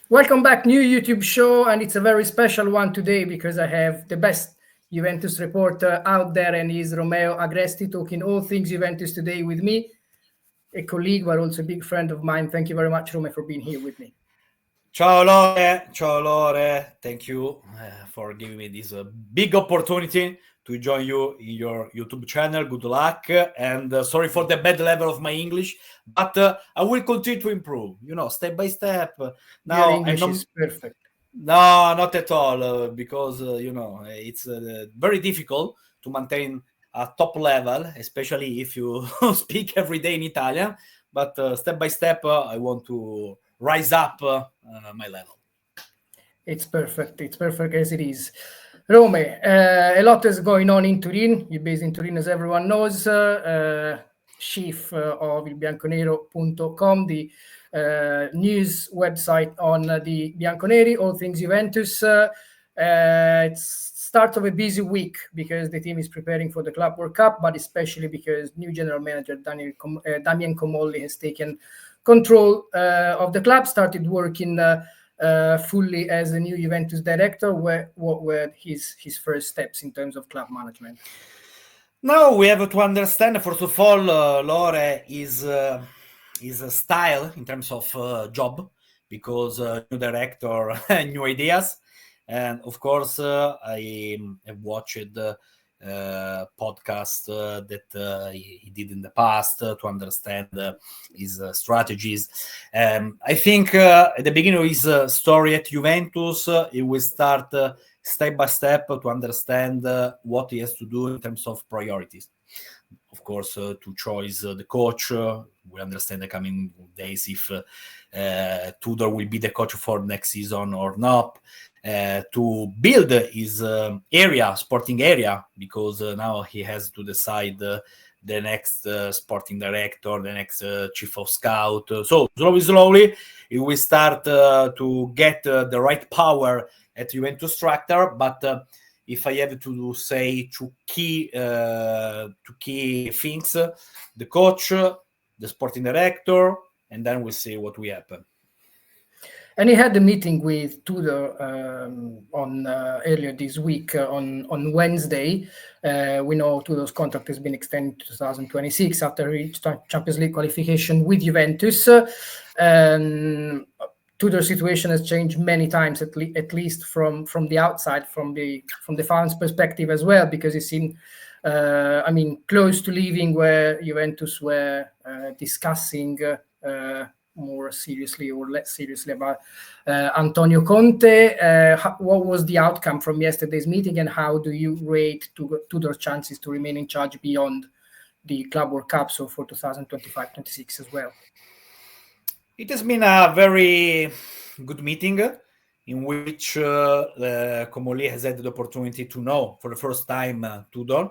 Welcome back, new YouTube show, and it's a very special one today because I have the best Juventus reporter out there, and he's Romeo Agresti, talking all things Juventus today with me, a colleague, but also a big friend of mine. Thank you very much, Romeo, for being here with me. Ciao Lore, ciao Lore. Thank you for giving me this big opportunity to join you in your YouTube channel. Good luck, and sorry for the bad level of my English, but I will continue to improve. Step by step. Your Now English is perfect. No, not at all, because it's very difficult to maintain a top level, especially if you speak every day in Italian. But step by step, I want to rise up my level. It's perfect. It's perfect as it is. Rome, a lot is going on in Turin. You're based in Turin, as everyone knows. Chief of ilbianconero.com, the news website on the Bianconeri, all things Juventus. It's start of a busy week because the team is preparing for the Club World Cup, but especially because new general manager Damien Comolli has taken control of the club, started working fully as a new Juventus director. What were his first steps in terms of club management? Now we have to understand, first of all, Lore is a style in terms of job, because new director, new ideas. And of course, I have watched podcast that he did in the past to understand his strategies. I think at the beginning of his story at Juventus, he will start step by step to understand what he has to do in terms of priorities. Of course, to choose the coach. We understand the coming days if Tudor will be the coach for next season or not. To build his sporting area, because now he has to decide the next sporting director, the next chief of scout. So slowly, he will start to get the right power at Juventus structure. But if I have to say two key things, the coach, the sporting director, and then we'll see what will happen. And he had a meeting with Tudor on earlier this week on Wednesday. We know Tudor's contract has been extended to 2026 after he reached Champions League qualification with Juventus. Tudor's situation has changed many times, at least from the outside, from the fans' perspective as well, because he seemed, close to leaving, where Juventus were discussing more seriously or less seriously about Antonio Conte. What was the outcome from yesterday's meeting, and how do you rate Tudor's chances to remain in charge beyond the Club World Cup, so for 2025-26 as well? It has been a very good meeting in which Comolli has had the opportunity to know for the first time Tudor.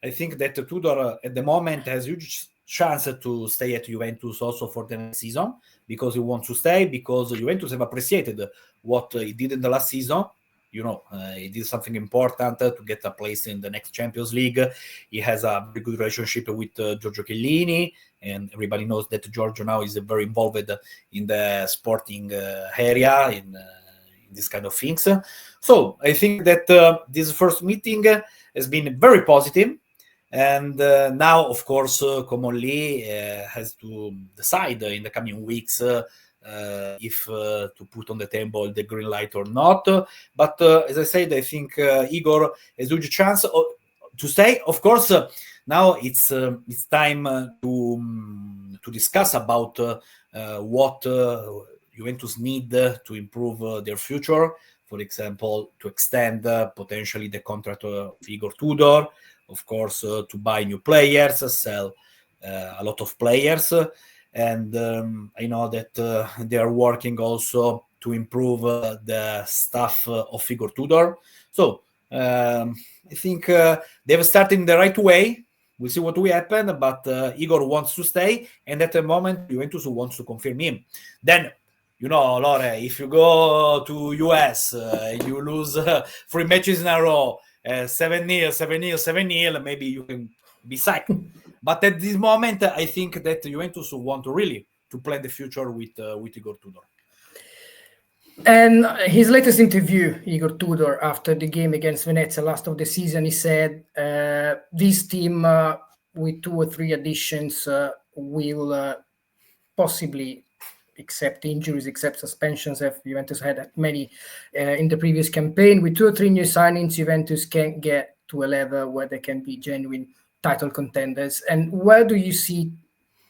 I think that Tudor at the moment has huge chance to stay at Juventus also for the next season, because he wants to stay, because Juventus have appreciated what he did in the last season. He did something important to get a place in the next Champions League. He has a very good relationship with Giorgio Chiellini, and everybody knows that Giorgio now is very involved in the sporting area, in this kind of things. So I think that this first meeting has been very positive. And now, of course, Comolli has to decide in the coming weeks if to put on the table the green light or not. But as I said, I think Igor has a huge chance to stay. Of course, now it's time to discuss about what Juventus need to improve their future. For example, to extend potentially the contract of Igor Tudor. Of course, to buy new players, sell a lot of players. And I know that they are working also to improve the staff of Igor Tudor. So I think they have started in the right way. We'll see what will happen, but Igor wants to stay, and at the moment, Juventus wants to confirm him. Then, Lore, if you go to US, you lose 3 matches in a row, 7-0, 7-0, 7-0, maybe you can be sacked. But at this moment, I think that Juventus want really to plan the future with Igor Tudor. And his latest interview, Igor Tudor, after the game against Venezia last of the season, he said this team with 2 or 3 additions will possibly, except injuries, except suspensions, if Juventus had many in the previous campaign, with 2 or 3 new signings, Juventus can get to a level where they can be genuine title contenders. And where do you see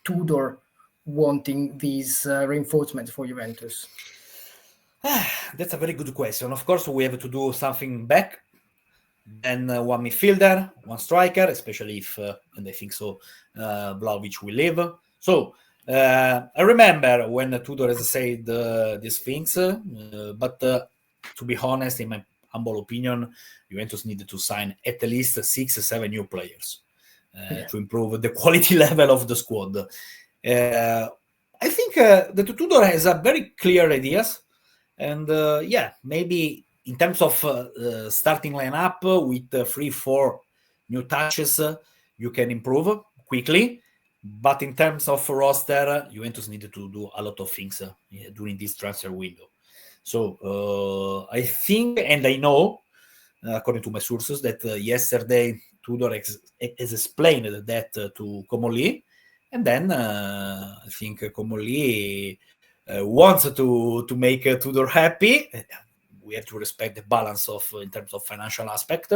Tudor wanting these reinforcements for Juventus? That's a very good question. Of course, we have to do something back. Then one midfielder, one striker, especially if, and I think so, Vlahovic will leave. So I remember when Tudor has said these things, but to be honest, in my humble opinion, Juventus needed to sign at least 6 or 7 new players to improve the quality level of the squad. I think that Tudor has a very clear ideas. And maybe in terms of starting lineup with 3-4 new touches, you can improve quickly. But in terms of roster, Juventus needed to do a lot of things during this transfer window. So I think, and I know, according to my sources, that yesterday Tudor has explained that to Comolli. And then I think Comolli wants to make Tudor happy. We have to respect the balance of in terms of financial aspect,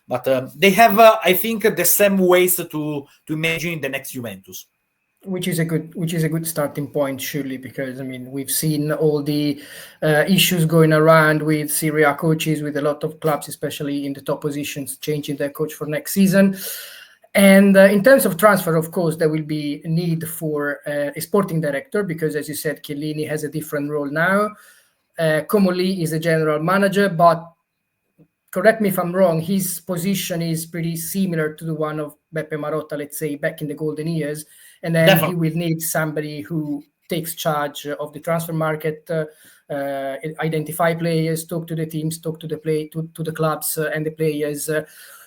but they have, I think, the same ways to imagine the next Juventus. Which is a good starting point, surely, because I mean we've seen all the issues going around with Serie A coaches, with a lot of clubs, especially in the top positions, changing their coach for next season. And in terms of transfer, of course, there will be a need for a sporting director because, as you said, Chiellini has a different role now. Comolli is a general manager, but correct me if I'm wrong, his position is pretty similar to the one of Beppe Marotta, let's say, back in the golden years. And then Definitely. He will need somebody who takes charge of the transfer market, identify players, talk to the teams, talk to the clubs and the players.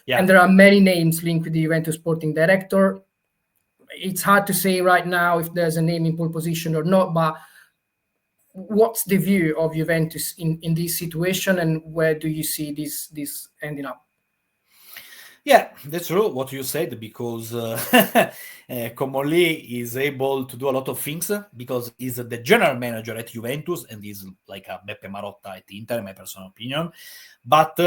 And there are many names linked with the Juventus sporting director. It's hard to say right now if there's a name in pole position or not, but what's the view of Juventus in this situation, and where do you see this ending up? Yeah, that's true what you said, because Comolli is able to do a lot of things because he's the general manager at Juventus and he's like a Beppe Marotta at Inter, in my personal opinion. But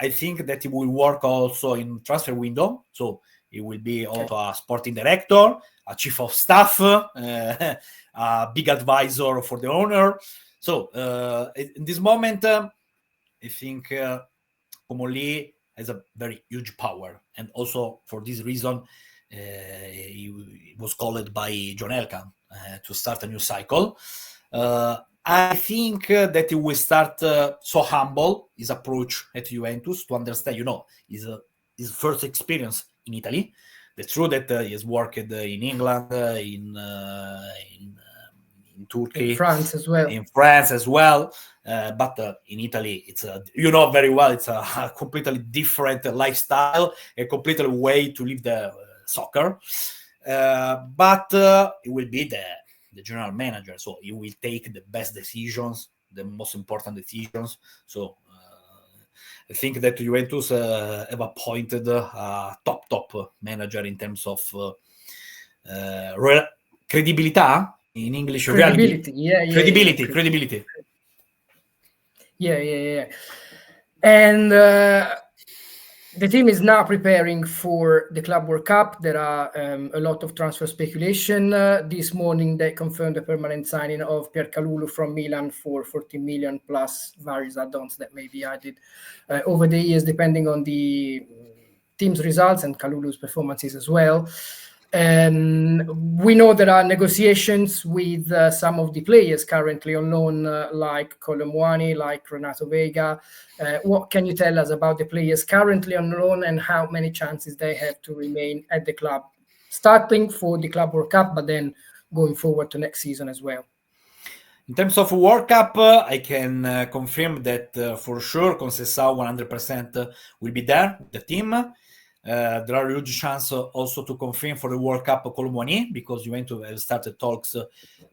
I think that he will work also in transfer window. So he will be also a sporting director, a chief of staff, a big advisor for the owner. So in this moment, I think Comolli has a very huge power. And also for this reason, he was called by John Elkann to start a new cycle. I think that he will start so humble, his approach at Juventus, to understand, his first experience in Italy. It's true that he has worked in England, in Turkey, in France as well. But in Italy, it's very well. It's a completely different lifestyle, a completely way to live the soccer. But it will be the general manager, so he will take the best decisions, the most important decisions. So I think that Juventus have appointed a top manager in terms of credibility. In English, credibility. Credibility. Yeah. And the team is now preparing for the Club World Cup. There are a lot of transfer speculation. This morning, they confirmed the permanent signing of Pierre Kalulu from Milan for 40 million plus various add-ons that may be added over the years, depending on the team's results and Kalulu's performances as well. We know there are negotiations with some of the players currently on loan, like Colomwani, like Renato Vega. What can you tell us about the players currently on loan and how many chances they have to remain at the club, starting for the Club World Cup, but then going forward to next season as well? In terms of World Cup, I can confirm that for sure Conceição 100% will be there, the team. There are huge chances also to confirm for the World Cup Colomboigny, because Juventus have started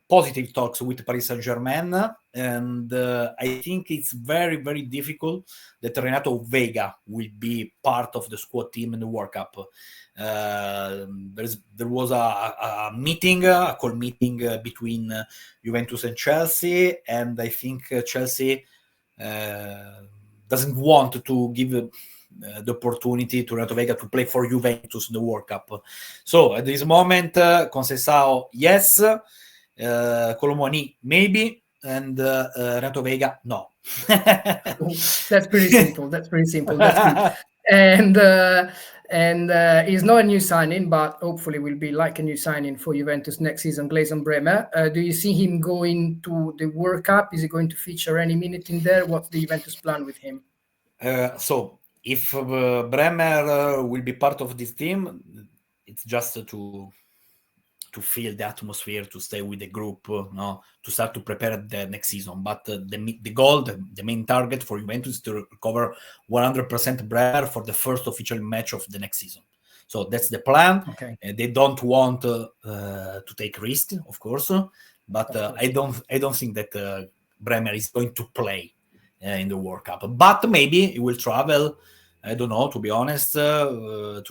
positive talks with Paris Saint-Germain, and I think it's very, very difficult that Renato Vega will be part of the squad team in the World Cup. There was a meeting, a call meeting between Juventus and Chelsea, and I think Chelsea doesn't want to give the opportunity to Renato Vega to play for Juventus in the World Cup. So at this moment, Conceição, yes, Colomboigny, maybe, and Renato Vega, no. That's pretty simple. That's good. And he's not a new signing, but hopefully will be like a new signing for Juventus next season. Gleison Bremer. Do you see him going to the World Cup? Is he going to feature any minute in there? What's the Juventus plan with him? So if Bremer will be part of this team, it's just to feel the atmosphere, to stay with the group, to start to prepare the next season. But the goal, the main target for Juventus is to recover 100% Bremer for the first official match of the next season. So that's the plan. Okay. They don't want to take risk, of course, but I don't think that Bremer is going to play in the World Cup. But maybe he will travel. I don't know, to be honest, to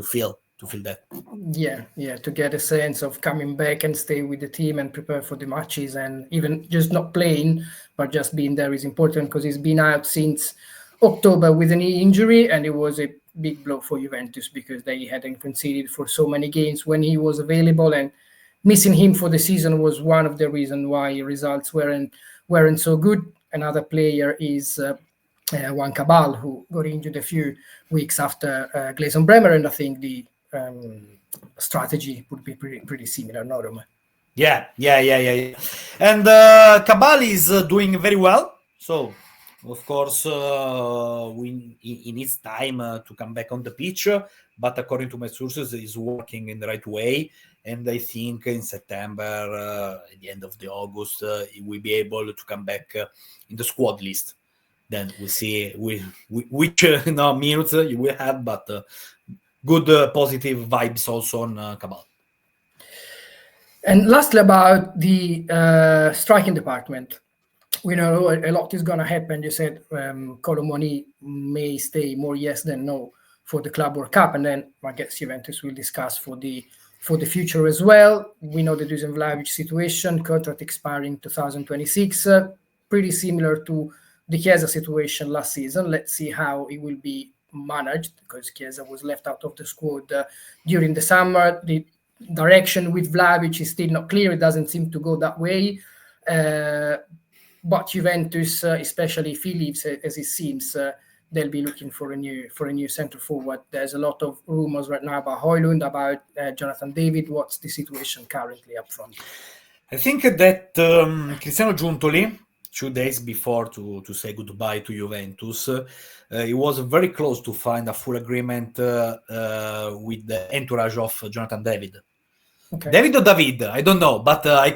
feel that. Yeah, to get a sense of coming back and stay with the team and prepare for the matches, and even just not playing, but just being there is important, because he's been out since October with a knee injury, and it was a big blow for Juventus because they hadn't conceded for so many games when he was available, and missing him for the season was one of the reasons why results weren't so good. Another player is Juan Cabal, who got injured a few weeks after Gleison Bremer, and I think the strategy would be pretty similar, no, Roma? Yeah. And Cabal is doing very well. So, of course, he needs time to come back on the pitch. But according to my sources, he's working in the right way. And I think in September, at the end of the August, he will be able to come back in the squad list. Then we'll see which minutes you will have, but good positive vibes also on Cabal. And lastly, about the striking department, we know a lot is going to happen. You said Colomboigny may stay more yes than no for the Club World Cup, and then I guess Juventus will discuss for the future as well. We know the Dusan Vlahovic situation, contract expiring 2026, pretty similar to the Chiesa situation last season. Let's see how it will be managed, because Chiesa was left out of the squad during the summer. The direction with Vlahovic is still not clear. It doesn't seem to go that way. But Juventus, especially if he leaves, as it seems, they'll be looking for a new centre forward. There's a lot of rumors right now about Højlund, about Jonathan David. What's the situation currently up front? I think that Cristiano Giuntoli, 2 days before to say goodbye to Juventus, he was very close to find a full agreement with the entourage of Jonathan David. Okay. David or David? I don't know, but I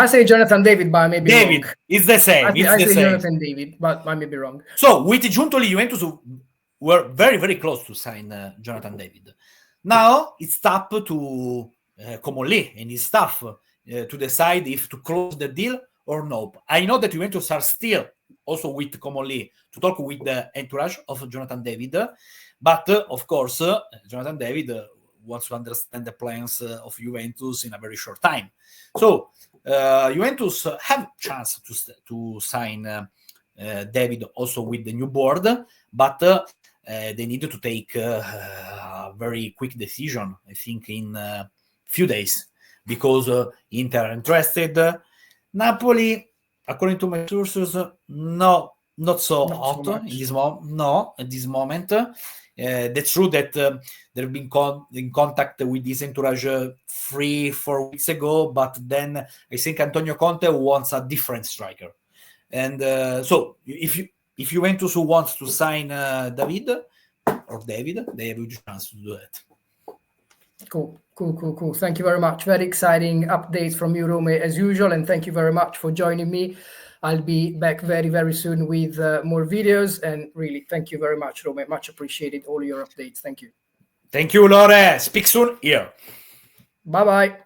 say Jonathan David, but I may be David, wrong. it's the same. I say Jonathan David, but I may be wrong. So with Giuntoli, Juventus were very, very close to sign Jonathan David. Now it's up to Comolli and his staff to decide if to close the deal or no. I know that Juventus are still also with Comolli to talk with the entourage of Jonathan David, but of course, Jonathan David wants to understand the plans of Juventus in a very short time. So Juventus have chance to sign David also with the new board, but they need to take a very quick decision, I think, in a few days, because Inter are interested. Napoli, according to my sources, not so hot at this moment. That's true that they've been in contact with this entourage 3-4 weeks ago, but then I think Antonio Conte wants a different striker. And so if Juventus wants to sign David, they have a chance to do that. Cool. Thank you very much. Very exciting updates from you, Rome, as usual, and thank you very much for joining me. I'll be back very, very soon with more videos. And really, thank you very much, Rome. Much appreciated all your updates. Thank you. Thank you, Lore. Speak soon here. Bye-bye.